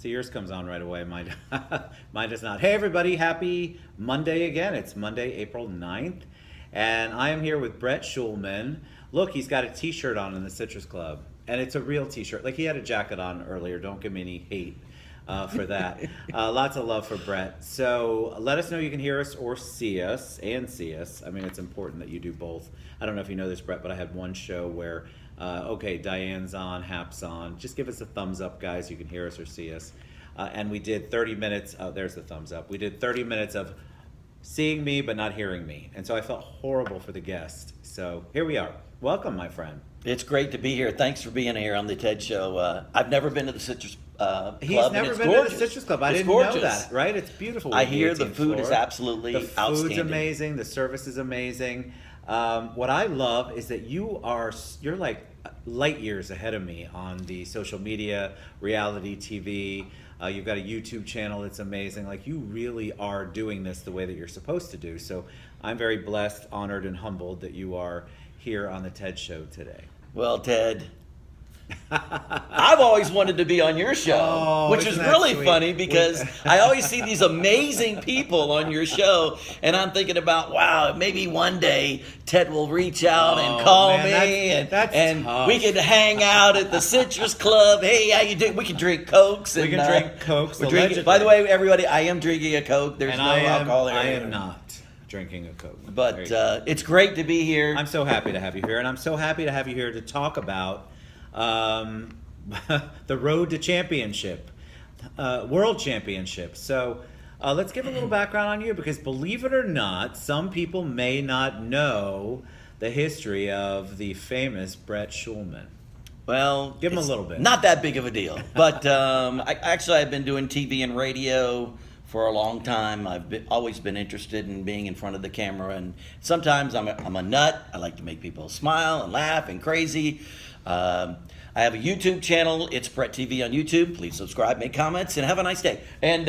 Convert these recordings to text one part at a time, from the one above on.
See, yours comes on right away. Mine, mine does not. Hey, everybody. Happy Monday again. It's Monday, April 9th. And I am here with Brett Schulman. Look, he's got a t-shirt on in the Citrus Club. And it's a real t-shirt. Like, he had a jacket on earlier. Don't give me any hate for that. Lots of love for Brett. So let us know you can hear us or see us, and see us. I mean, it's important that you do both. I don't know if you know this, Brett, but I had one show where, okay, Diane's on, Hap's on. Just give us a thumbs up, guys. You can hear us or see us. And we did 30 minutes. Oh, there's the thumbs up. We did 30 minutes of seeing me but not hearing me. And so I felt horrible for the guest. So here we are. Welcome, my friend. It's great to be here. Thanks for being here on the TED Show. I've never been to the Citrus Club. He's never been to the Citrus Club. I didn't know that, right? It's beautiful. I hear the food is absolutely outstanding. The food's amazing. The service is amazing. What I love is that you're like light years ahead of me on the social media, reality TV. You've got a YouTube channel that's amazing. Like, you really are doing this the way that you're supposed to do. So I'm very blessed, honored, and humbled that you are here on the TED Show today. Well, Ted, I've always wanted to be on your show, which is really funny because I always see these amazing people on your show, and I'm thinking about, wow, maybe one day Ted will reach out and call me, and we could hang out at the Citrus Club. Hey, how you doing? We can drink Cokes. We can drink Cokes. By the way, everybody, I am drinking a Coke. There's no alcohol there. I am not drinking a Coke. But it's great to be here. I'm so happy to have you here, and I'm so happy to have you here to talk about the road to championship, world championship. So let's give a little background on you, because believe it or not, some people may not know the history of the famous Brett Schulman. Well, give him a little bit. Not that big of a deal, but I've been doing TV and radio for a long time. I've always been interested in being in front of the camera, and sometimes I'm a nut. I like to make people smile and laugh and crazy. I have a YouTube channel. It's Brett TV on YouTube. Please subscribe, make comments, and have a nice day. And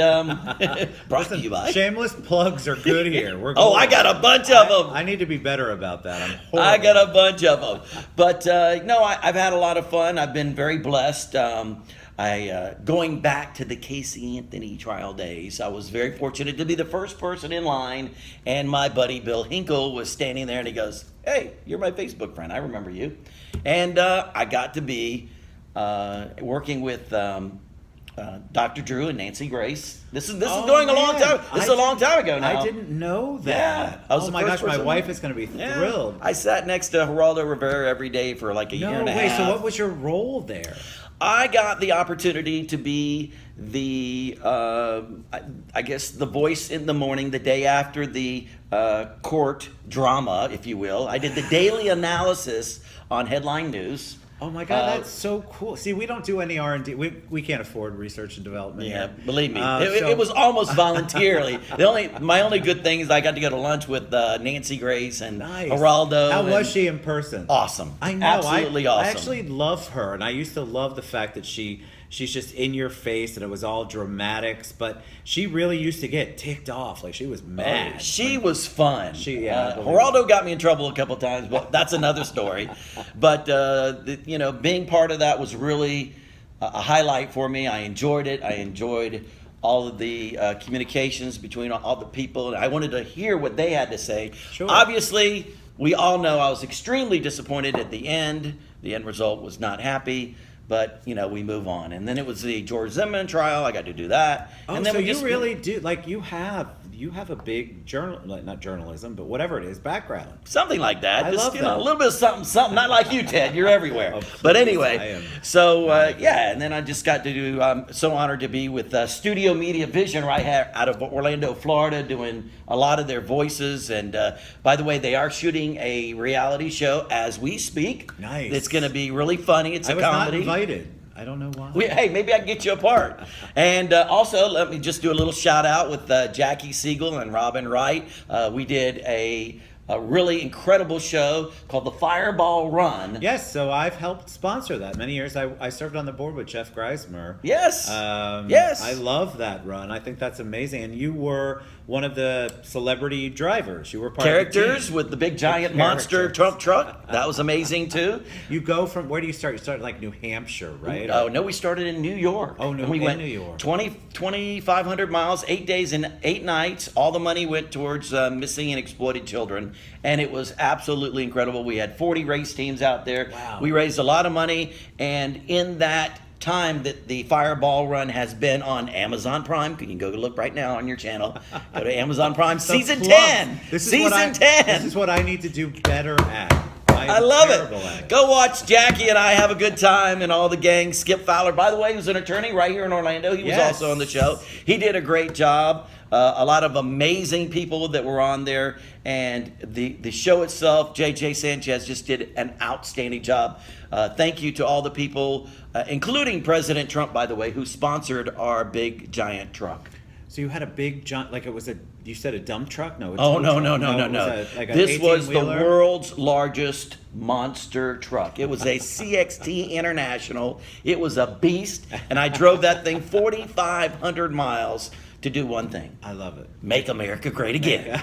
brought to you by. Shameless plugs are good here. I got a bunch of them. I need to be better about that. I got a bunch of them. But no, I've had a lot of fun. I've been very blessed. Going back to the Casey Anthony trial days, I was very fortunate to be the first person in line, and my buddy Bill Hinkle was standing there, and he goes, "Hey, you're my Facebook friend. I remember you." And I got to be working with Dr. Drew and Nancy Grace. This is going a long time. This is a long time ago now. I didn't know that. Yeah, oh my gosh, my wife is going to be thrilled. I sat next to Geraldo Rivera every day for like a year and a half. So what was your role there? I got the opportunity to be the, I guess, the voice in the morning, the day after the court drama, if you will. I did the daily analysis on Headline News. Oh my God, that's so cool. See, we don't do any R&D. We can't afford research and development. Yeah, believe me. It was almost voluntarily. My only good thing is I got to go to lunch with Nancy Grace and Geraldo. How was she in person? Awesome. I know. Absolutely awesome. I actually love her, and I used to love the fact that she's just in your face, and it was all dramatics, but she really used to get ticked off. Like, she was mad. She was fun. Geraldo got me in trouble a couple times, but that's another story. But, being part of that was really a highlight for me. I enjoyed it. I enjoyed all of the communications between all the people. I wanted to hear what they had to say. Sure. Obviously, we all know I was extremely disappointed at the end. The end result was not happy. But, we move on. And then it was the George Zimmerman trial. I got to do that. And then you really do, like, you have a big not journalism, but whatever it is, background. Something like that. I love that. A little bit of something. Not like you, Ted. You're everywhere. But anyway, so, and then I just got to do, I'm so honored to be with Studio Media Vision right here out of Orlando, Florida, doing a lot of their voices. And by the way, they are shooting a reality show as we speak. Nice. It's going to be really funny. It's a comedy. I was not invited. I don't know why. Hey, maybe I can get you a part. And also, let me just do a little shout out with Jackie Siegel and Robin Wright. We did a a really incredible show called the Fireball Run. Yes, so I've helped sponsor that many years. I served on the board with Jeff Greismer. Yes. Yes. I love that run. I think that's amazing. And you were one of the celebrity drivers. You were part of the Characters team. with the big giant monster characters. Trump truck. That was amazing too. You go from, where do you start? You start like New Hampshire, right? Oh, no, we started in New York. Oh, no, And we in went New York. 2,500 miles, 8 days and 8 nights. All the money went towards missing and exploited children. And it was absolutely incredible. We had 40 race teams out there. Wow. We raised a lot of money. And in that time that the Fireball Run has been on Amazon Prime, you can go look right now on your channel. Go to Amazon Prime, The season plug. 10. This is Season what I, 10. This is what I need to do better at. I am love terrible it. at it. Go watch Jackie and I have a good time and all the gang. Skip Fowler, by the way, who's an attorney right here in Orlando. He was Yes. also on the show. He did a great job. A lot of amazing people that were on there. And the show itself, JJ Sanchez just did an outstanding job. Thank you to all the people, including President Trump, by the way, who sponsored our big giant truck. So you had a big giant, like it was you said a dump truck? No. Oh, no. It was like an This was the 18-wheeler? world's largest monster truck. It was a CXT International. It was a beast, and I drove that thing 4,500 miles to do one thing: I love it. make America great again.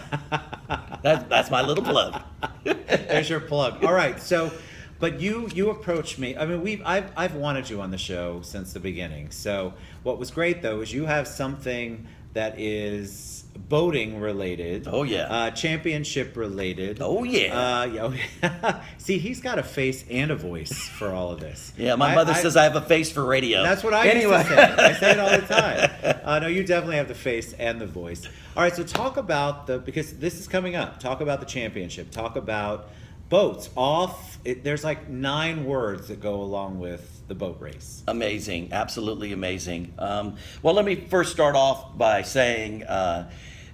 That's my little plug. There's your plug. All right. So, but you approached me. I mean, I've wanted you on the show since the beginning. So what was great though is you have something that is boating related. Oh, yeah. Championship related. Oh, yeah. Yeah. See, he's got a face and a voice for all of this. Yeah, my mother says I have a face for radio. That's what I used to say. I say it all the time. No, you definitely have the face and the voice. All right, so talk about because this is coming up. Talk about the championship. Talk about boats. There's like 9 words that go along with the boat race. Amazing, absolutely amazing. Well, let me first start off by saying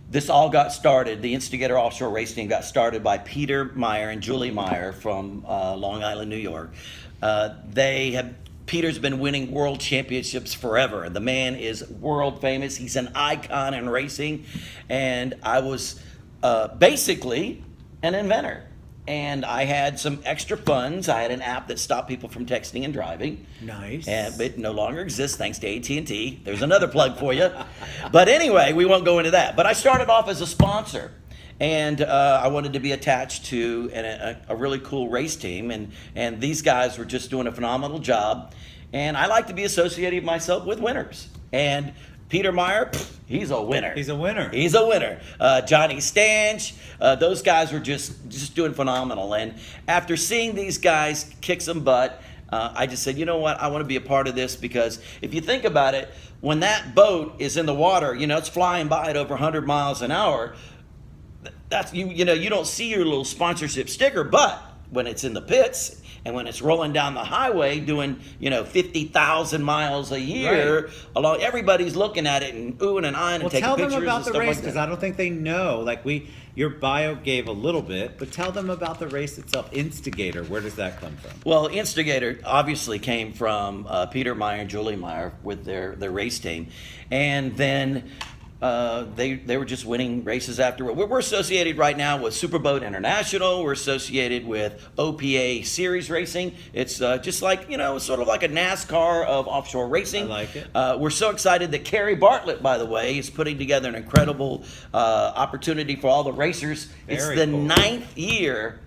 this all got started. The Instigator Offshore Race Team got started by Peter Meyer and Julie Meyer from Long Island, New York. Peter's been winning world championships forever. The man is world famous. He's an icon in racing, and I was basically an inventor. And I had some extra funds. I had an app that stopped people from texting and driving. Nice. And it no longer exists thanks to AT&T. There's another plug for you. But anyway, we won't go into that. But I started off as a sponsor. And I wanted to be attached to a really cool race team. And these guys were just doing a phenomenal job. And I like to be associated myself with winners. And Peter Meyer, he's a winner. He's a winner. He's a winner. Johnny Stanch, those guys were just doing phenomenal. And after seeing these guys kick some butt, I just said, you know what? I want to be a part of this, because if you think about it, when that boat is in the water, it's flying by at over 100 miles an hour. That's you don't see your little sponsorship sticker, but when it's in the pits and when it's rolling down the highway doing 50,000 miles a year, Right. along, everybody's looking at it and oohing and eyeing and Well, taking tell pictures them about and the stuff race, like because that. I don't think they know. Like your bio gave a little bit, but tell them about the race itself. Instigator, where does that come from? Well, Instigator obviously came from Peter Meyer and Julie Meyer with their race team, and then they were just winning races afterward. We're associated right now with Superboat International. We're associated with OPA Series Racing. It's just like, sort of like a NASCAR of offshore racing. I like it. We're so excited that Carrie Bartlett, by the way, is putting together an incredible opportunity for all the racers. It's Very the cool. ninth year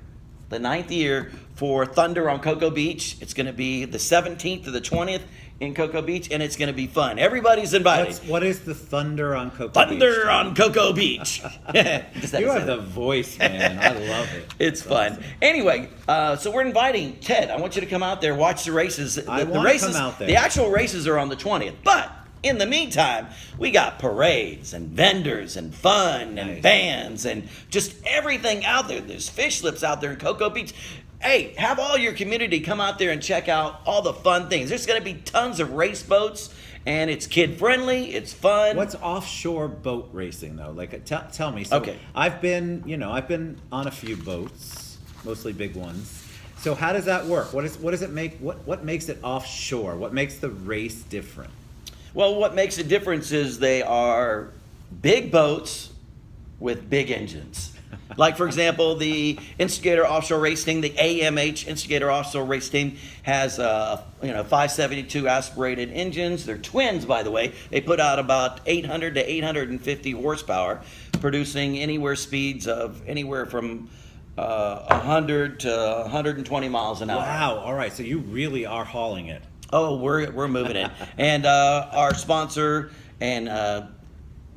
for Thunder on Cocoa Beach. It's going to be the 17th to the 20th in Cocoa Beach, and it's going to be fun. Everybody's invited. What is the Thunder on Cocoa Beach? Thunder on Cocoa Beach. You have the voice, man. I love it. It's fun. Awesome. Anyway, so we're inviting Ted. I want you to come out there, watch the races. I The wanna races, come out there. The actual races are on the 20th, but in the meantime, we got parades and vendors and fun and Nice. bands and just everything out there. There's fish slips out there in Cocoa Beach. Hey, have all your community come out there and check out all the fun things. There's going to be tons of race boats, and it's kid friendly. It's fun. What's offshore boat racing though? Like, tell me. So Okay. I've been on a few boats, mostly big ones. So how does that work? What does it make? What makes it offshore? What makes the race different? Well, what makes a difference is they are big boats with big engines. Like, for example, the Instigator Offshore Race Team, the AMH Instigator Offshore Race Team, has 572 aspirated engines. They're twins, by the way. They put out about 800 to 850 horsepower, producing speeds of anywhere from 100 to 120 miles an hour. Wow. All right. So you really are hauling it. Oh, we're moving it. And our sponsor and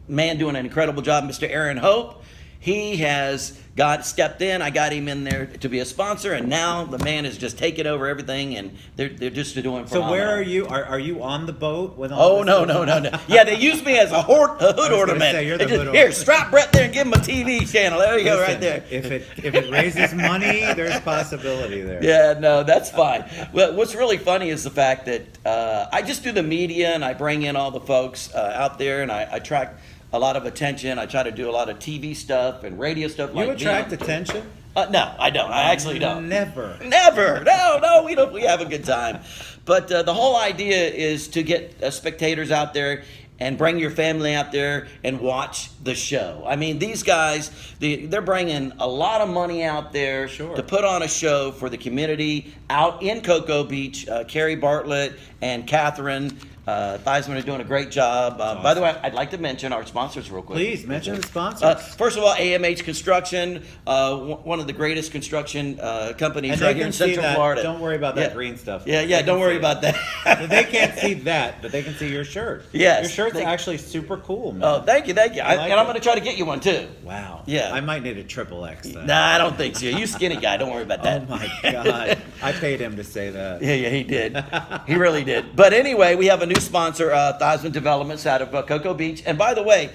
man doing an incredible job, Mr. Aaron Hope. He has stepped in. I got him in there to be a sponsor, and now the man is just taking over everything, and they're just doing phenomenal. So where are you? Are you on the boat when all Oh, this no, goes no, on? no, no. Yeah, they use me as a hood gonna ornament. say, you're the They just, hood here, ornament. strap Brett there and give him a TV channel. There you go, right Listen, there. If it raises money, there's possibility there. Yeah, no, that's fine. Well, what's really funny is the fact that I just do the media and I bring in all the folks out there, and I attract a lot of attention. I try to do a lot of TV stuff and radio stuff. You like attract being- attention? No, I don't. I actually don't. Never. Never. No, we don't. We have a good time. But the whole idea is to get spectators out there and bring your family out there and watch the show. I mean, these guys, they're bringing a lot of money out there Sure. to put on a show for the community out in Cocoa Beach. Carrie Bartlett and Catherine Theismann are doing a great job. By the way, I'd like to mention our sponsors real quick. Please mention the sponsors. First of all, AMH Construction, one of the greatest construction companies And right they here can in see Central that. Florida. Don't worry about that Yeah. green stuff. Yeah, They don't can worry see about it. that. They can't see that, but they can see your shirt. Yes, Your shirt's they- actually super cool, man. Oh, thank you. I like And I'm it. going to try to get you one too. Wow. Yeah. I might need a triple X then. Nah, I don't think so. You skinny guy. Don't worry about Oh that. my God. I paid him to say that. Yeah, he did. He really did. But anyway, we have a new sponsor, Theismann Developments out of Cocoa Beach. And by the way,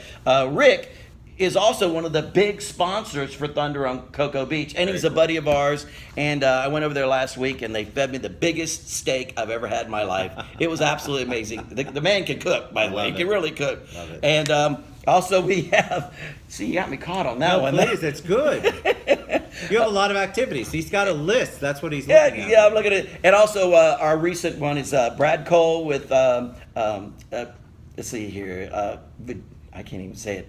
Rick is also one of the big sponsors for Thunder on Cocoa Beach. And he's a buddy of ours. And I went over there last week, and they fed me the biggest steak I've ever had in my life. It was absolutely amazing. The man can cook, by the way. He Love can it. really cook. Love it. And also we have, see, you got me caught on that No, one. please, it's good. You have a lot of activities. He's got a list. That's what he's Yeah, looking at. yeah, I'm looking at it. And also, our recent one is Brad Cole with, let's see here, I can't even say it.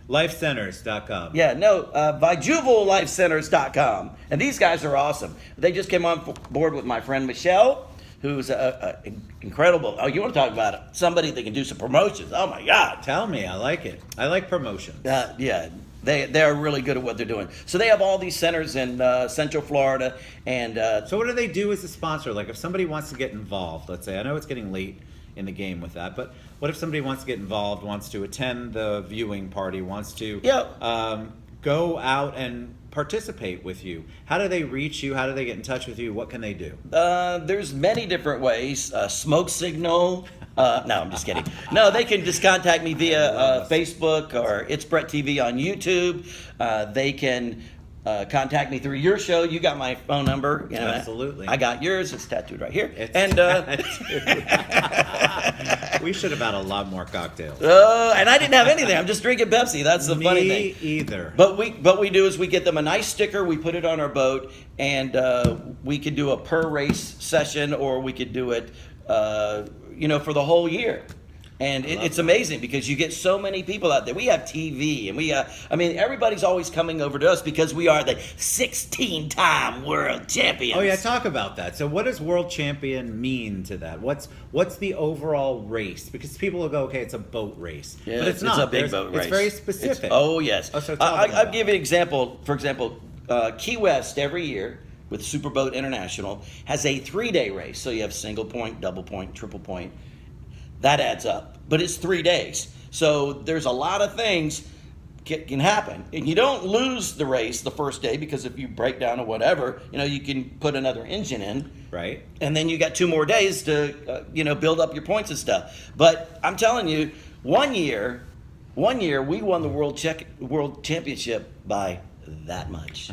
Lifecenters.com. Yeah, no, VijuvalLifeCenters.com. And these guys are awesome. They just came on board with my friend Michelle, who's incredible. Oh, you want to talk about somebody that can do some promotions? Oh my God. Tell me. I like it. I like promotions. Yeah, they're really good at what they're doing. So they have all these centers in Central Florida, and So what do they do as a sponsor? Like if somebody wants to get involved, let's say, I know it's getting late in the game with that, but what if somebody wants to get involved, wants to attend the viewing party, wants to go out and participate with you? How do they reach you? How do they get in touch with you? What can they do? there's many different ways. Smoke signal. No, I'm just kidding. No, they can just contact me via Facebook or It's Brett TV on YouTube. They can contact me through your show. You got my phone number. You know, Absolutely. I got yours. It's tattooed right here. It's And we should have had a lot more cocktails. and I didn't have anything. I'm just drinking Pepsi. That's the funny thing. Me either. But we do is we get them a nice sticker, we put it on our boat, and we could do a per race session, or we could do it, for the whole year. And it's amazing because you get so many people out there. We have TV, and everybody's always coming over to us because we are the 16-time world champions. Oh yeah, talk about that. So what does world champion mean to that? What's the overall race? Because people will go, okay, it's a boat race. Yeah, but it's not. a big There's- boat race. It's very specific. Oh, yes. Oh, so talk about I'll that. give you an example. For example, Key West every year with Superboat International has a 3-day race. So you have single point, double point, triple point. That adds up. But it's 3 days. So there's a lot of things can happen. And you don't lose the race the first day because if you break down or whatever, you can put another engine in. Right. And then you got 2 more days to, build up your points and stuff. But I'm telling you, one year we won the world championship by that much.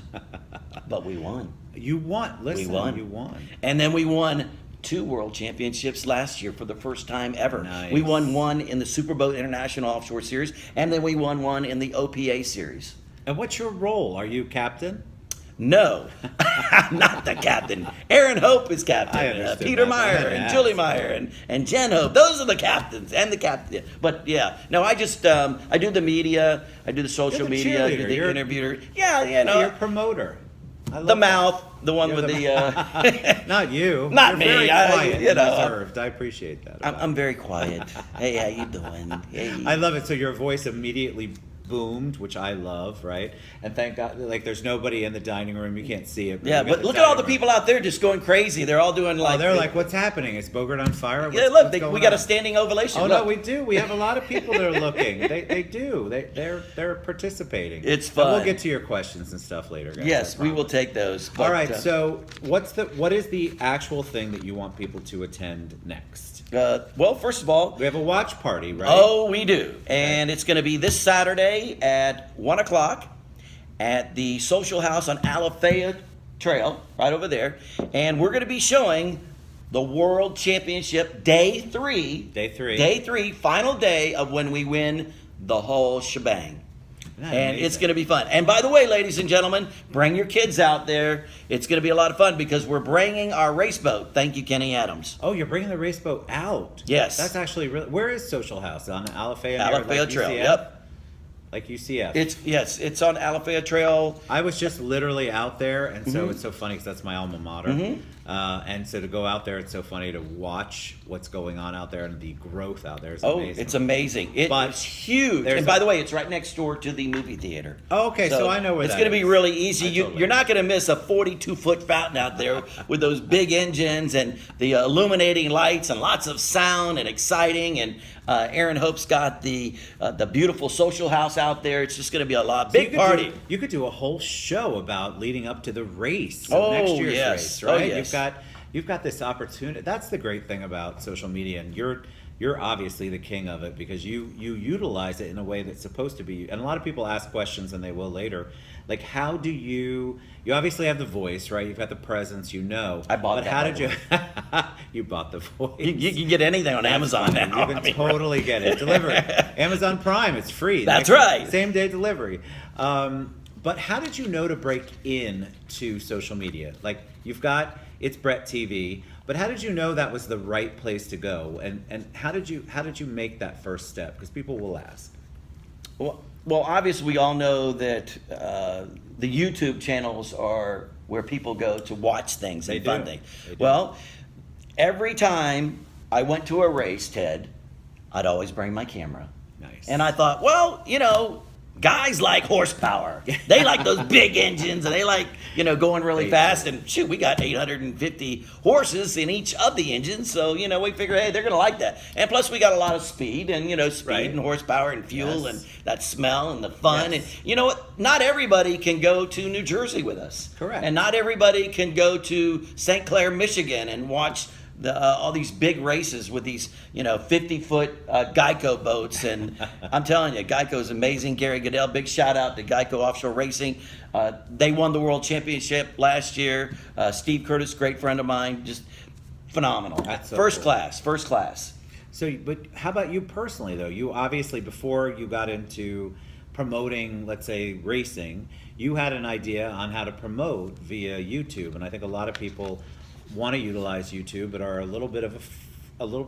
But we won. You won. Listen, We won. You won. And then we won 2 world championships last year for the first time ever. Nice. We won one in the Superboat International Offshore Series, and then we won one in the OPA Series. And what's your role? Are you captain? No, I'm not the captain. Aaron Hope is captain. I understood Peter that. I Meyer had to and ask. Julie Meyer and Jen Hope. Those are the captains and the captain. But yeah, no, I just I do the media, I do the social You're the media, I do cheerleader. the You're- interviewer. Yeah, you You're a know, promoter. I love the that. mouth, the one You're with the Not you. Not You're me. Very I- quiet you and know, reserved. I appreciate that. I'm very quiet. Hey, how you doing? Hey. I love it. So your voice immediately boomed, which I love, right? And thank God, like there's nobody in the dining room. You can't see it. Yeah, we got but look at all the dining room. people out there just going crazy. They're all doing like. Oh, they're like, what's happening? Is Bogart on fire? Yeah, What's- look, what's going we got a on?" standing ovation. Oh Look. no, we do. We have a lot of people that are looking. They do. They're participating. It's And we'll fun. get to your questions and stuff later, guys. Yes, I we will promise. take those. But, All right. So what is the actual thing that you want people to attend next? well, first of all, We have a watch party, right? oh, we do, and it's going to be this Saturday at 1:00 at the Social House on Alafaya Trail, right over there, and we're going to be showing the World Championship Day 3. Day 3. Day 3, final day of when we win the whole shebang. Isn't that And it's amazing? going to be fun. And by the way, ladies and gentlemen, bring your kids out there. It's going to be a lot of fun because we're bringing our race boat. Thank you, Kenny Adams. Oh, you're bringing the race boat out. Yes. That's actually really. Where is Social House on Alafaya? near, Alafaya Trail. UCF? Yep. Like UCF. It's on Alafaya Trail. I was just literally out there, and so Mm-hmm. it's so funny because that's my alma mater. And so to go out there, it's so funny to watch what's going on out there and the growth out there is Oh, amazing. it's amazing. But It's huge. there's And by a- the way, it's right next door to the movie theater. Oh, okay, so I know where it's that going to be is. really easy. I You, totally you're not going to miss a 42-foot fountain out there with those big engines and the illuminating lights and lots of sound and exciting. And Aaron Hope's got the beautiful Social House out there. It's just going to be a lot So you big could party. You could do a whole show about leading up to the race, Oh, next year's yes. race, Oh, right? yes. You've got this opportunity. That's the great thing about social media, and you're obviously the king of it because you utilize it in a way that's supposed to be. And a lot of people ask questions, and they will later. Like, how do you obviously have the voice, right? You've got the presence, you know. I bought But that, how by did the you? You bought the voice. You can get anything on Amazon now. You can I mean, totally get it delivered. Amazon Prime, it's free. That's Next- right. Same day delivery. But how did you know to break in to social media? Like it's Brett TV, but how did you know that was the right place to go? And how did you make that first step? Because people will ask. Well, obviously, we all know that the YouTube channels are where people go to watch things and They fun do. things. They do. Well, every time I went to a race, Ted, I'd always bring my camera. Nice. And I thought, well, guys like horsepower. They like those big engines, and they like, going really They fast. do. And shoot, we got 850 horses in each of the engines, so we figure, hey, they're gonna like that. And plus, we got a lot of speed, and speed Right. and horsepower and fuel Yes. and that smell and the fun. Yes. And you know what? Not everybody can go to New Jersey with us. Correct. And not everybody can go to St. Clair, Michigan, and watch all these big races with these 50-foot Geico boats. And I'm telling you, Geico is amazing. Gary Goodell, big shout out to Geico Offshore Racing. They won the World Championship last year. Steve Curtis, great friend of mine, just phenomenal. That's so First cool. class. So, but how about you personally, though? You obviously, before you got into promoting, let's say, racing, you had an idea on how to promote via YouTube, and I think a lot of people want to utilize YouTube, but are a little bit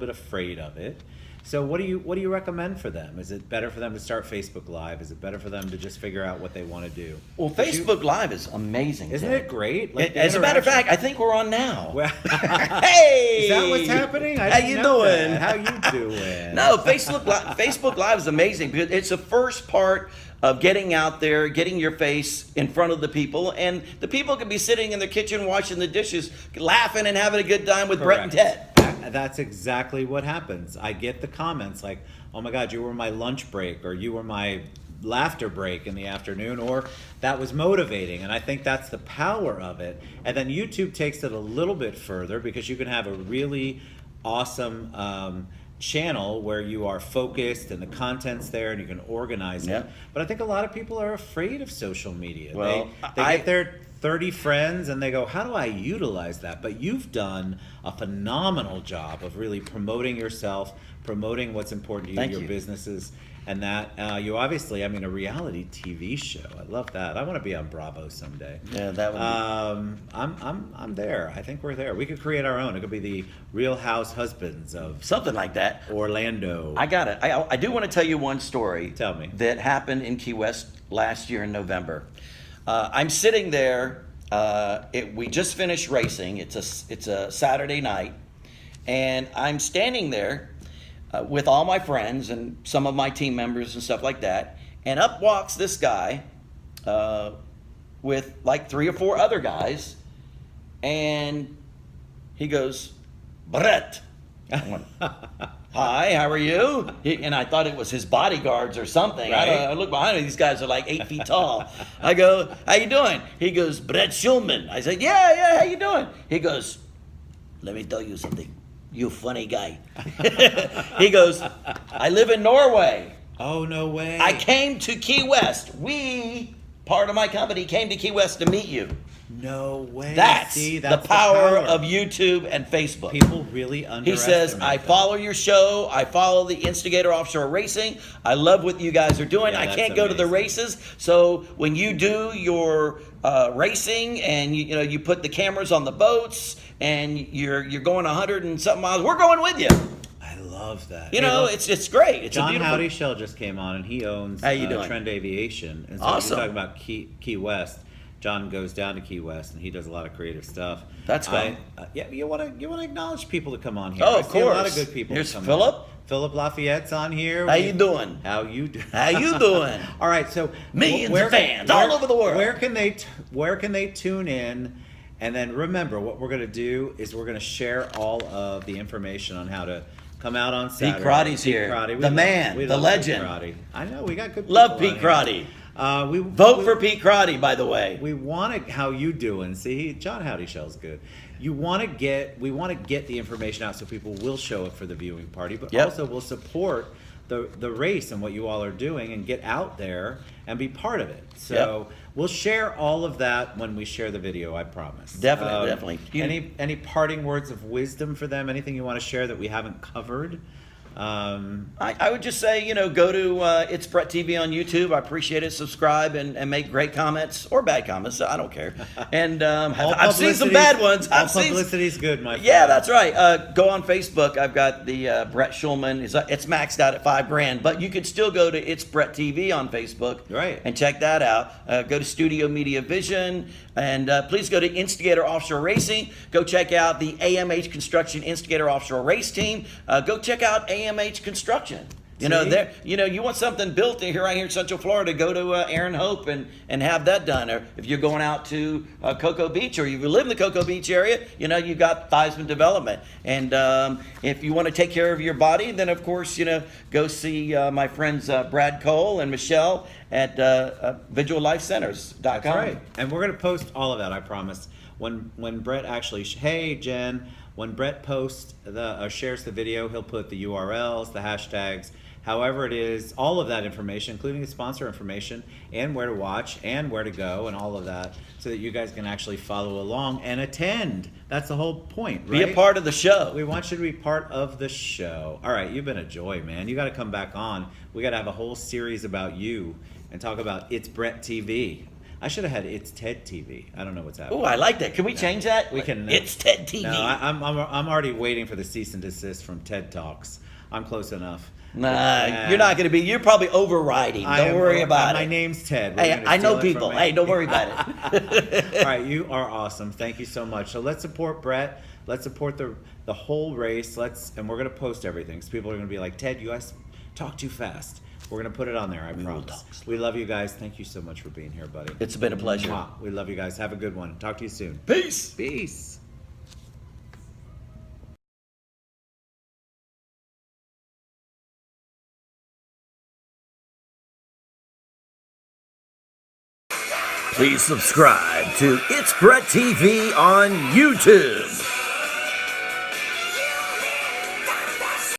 afraid of it. So, what do you recommend for them? Is it better for them to start Facebook Live? Is it better for them to just figure out what they want to do? Well, 'Cause Facebook Live is amazing. isn't Ted. it great? Like, the As a matter of interaction. fact, I think we're on now. Well, Hey, is that what's happening? I How didn't you know doing? that. How you doing? No, Facebook Live is amazing because it's the first part of getting out there, getting your face in front of the people, and the people can be sitting in their kitchen washing the dishes, laughing and having a good time with Brett and Correct. Ted. That's exactly what happens. I get the comments like, "Oh my God, you were my lunch break," or "You were my laughter break in the afternoon," or "That was motivating." And I think that's the power of it. And then YouTube takes it a little bit further because you can have a really awesome channel where you are focused and the content's there and you can organize Yeah. it. But I think a lot of people are afraid of social media. Well, they get their 30 friends and they go, how do I utilize that? But you've done a phenomenal job of really promoting yourself, promoting what's important to you, Thank your you. businesses, and that you obviously, I mean, a reality TV show. I love that. I want to be on Bravo someday. Yeah, that would be... I'm there. I think we're there. We could create our own. It could be the Real House Husbands of something like that. Orlando. I got it. I do want to tell you one story. Tell me. That happened in Key West last year in November. I'm sitting there. We just finished racing. It's a Saturday night, and I'm standing there with all my friends and some of my team members and stuff like that. And up walks this guy with like 3 or 4 other guys, and he goes, "Brett." I went, "Hi, how are you?" And I thought it was his bodyguards or something. Right. I look behind me; these guys are like 8 feet tall. I go, "How you doing?" He goes, "Brett Schulman." I said, "Yeah, how you doing?" He goes, "Let me tell you something. You funny guy." He goes, "I live in Norway. Oh, no way. I came to Key West. Part of my company, came to Key West to meet you." No way. That's, See, the power of YouTube and Facebook. People really underestimate He says, "I that. follow your show. I follow the Instigator Offshore Racing. I love what you guys are doing. Yeah, I that's can't go to the amazing. races. So when you do your racing and you put the cameras on the boats and you're going 100 and something miles, we're going with you." I love that. You Hey, know, look, it's great. It's a John beautiful. Howdy Shell just came on, and he owns How you doing? Trend Aviation. And so Awesome. you're talking about Key West. John goes down to Key West, and he does a lot of creative stuff. That's cool. Yeah, you want to acknowledge people that come on here. Oh, I of see a lot of course. good people. Here's that come Philip. on. Philip Lafayette's on here. How you doing? How you doing? How you doing? All right, so Millions of fans all over the world. Where can they tune in? And then remember, what we're going to do is we're going to share all of the information on how to come out on Saturday. Pete Crotty's here. Crotty. The man, we the love legend. Pete Crotty. I know we got good. Love people Pete on here. Crotty. Vote for Pete Crotty, by the way. We want to. How you doing? See, John Howdy Shell's good. We want to get the information out so people will show up for the viewing party, but Yep. also will support the race and what you all are doing and get out there and be part of it. So we'll share all of that when we share the video. I promise. Definitely. Any parting words of wisdom for them? Anything you want to share that we haven't covered? I would just say, go to It's Brett TV on YouTube. I appreciate it. Subscribe and make great comments or bad comments. I don't care. And I've seen some bad ones. All publicity's good, my friend. Yeah, that's right. Go on Facebook. I've got the Brett Schulman. It's maxed out at $5,000, but you could still go to It's Brett TV on Facebook, Right. and check that out. Go to Studio Media Vision, and please go to Instigator Offshore Racing. Go check out the AMH Construction Instigator Offshore Race Team. Go check out AMH Construction. See? You want something built right here in Central Florida, go to Aaron Hope and have that done. Or if you're going out to Cocoa Beach, or if you live in the Cocoa Beach area, you've got Theismann Development. And if you want to take care of your body, then of course, go see my friends Brad Cole and Michelle at VigilLifeCenters.com. That's right. And we're going to post all of that, I promise. When Brett actually, hey Jen, when Brett posts shares the video, he'll put the URLs, the hashtags, however it is, all of that information, including the sponsor information, and where to watch, and where to go, and all of that, so that you guys can actually follow along and attend. That's the whole point, right? Be a part of the show. We want you to be part of the show. All right, you've been a joy, man. You got to come back on. We got to have a whole series about you and talk about It's Brett TV. I should have had It's Ted TV. I don't know what's happening. Oh, I like that. Can we change that? We can. It's Ted TV. No, I'm already waiting for the cease and desist from TED Talks. I'm close enough. Nah, you're not going to be. You're probably overriding. Don't worry about it. My name's Ted. We're Hey, gonna I know steal it from people. me. Hey, don't worry about it. All right, you are awesome. Thank you so much. So let's support Brett. Let's support the whole race. And we're gonna post everything. So people are gonna be like, Ted, you guys talk too fast. We're gonna put it on there. I promise. We love you guys. Thank you so much for being here, buddy. It's been a pleasure. Mwah. We love you guys. Have a good one. Talk to you soon. Peace. Peace. Please subscribe to It's Brett TV on YouTube.